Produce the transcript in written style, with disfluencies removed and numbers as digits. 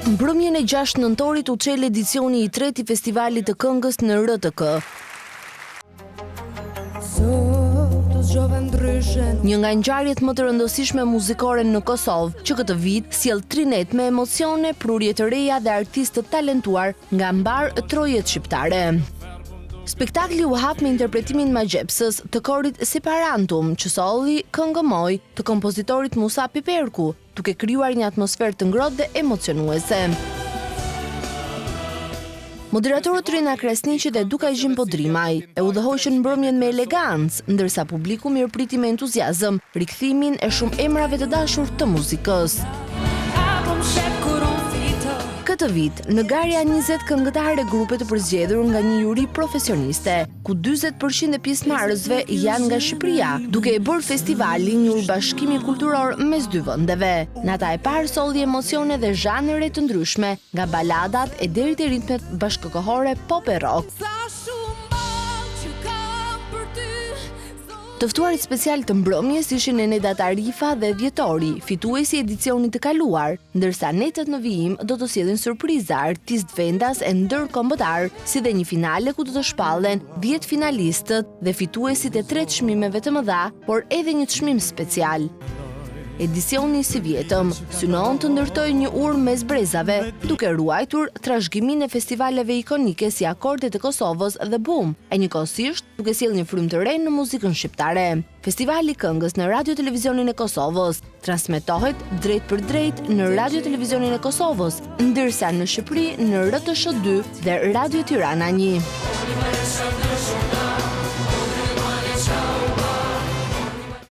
Mbrëmjen e 6 nëntorit u çel edicioni i 3 i Festivalit të Këngës në RTK. Një nga ngjarjet më të rëndësishme muzikore në Kosovë, që këtë vit sjell trinet me emocione, prurje të reja dhe artistë të talentuar nga mbar trojet shqiptare. Spektakli u hap me interpretimin magjepsës të korit Separantum, që solli Këngëmoj të kompozitorit Musa Piperku, duke krijuar një atmosferë të ngrohtë dhe emocionuese. Moderatorët Rina Krasniqi dhe Dukaj Gjimpo-Drimaj e udhëhoqën mbrëmjen me elegancë, ndërsa publiku mirëpriti me entuziazëm rikthimin e shumë emrave të dashur të muzikës. Këtë vit, në Garja 20 këngëtare grupe të përzgjedhur nga një juri profesioniste, ku 40% e pjesëmarrësve janë nga Shqipëria, duke e bërë festivali një bashkimi kulturor mes dy vendeve. Nata e parë solli emocione dhe zhanre të ndryshme, nga baladat e deri te ritmet bashkëkohore pop e rock. Të ftuarit special të mbrëmjes ishin Eneda Tarifa dhe Dhjetori, fituesi i edicionit të kaluar, ndërsa netët në vijim do të sjellin surpriza artistë vendas e ndërkombëtar, si dhe një finale ku do të shpallen 10 finalistët dhe fituesit e 3 çmimeve të mëdha, por edhe një çmim special. Edicioni si vjetëm synon të ndërtoj një urë mes brezave, duke ruajtur trashëgiminë e festivaleve ikonike si Akordet e Kosovës dhe Boom, e njëkohësisht duke sjellë një frymë të re në muzikën shqiptare. Festivali i Këngës në Radio Televizionin e Kosovës transmetohet drejt për drejt në Radio Televizionin e Kosovës, ndërsa në Shqipëri në RTS 2 dhe Radio Tirana 1.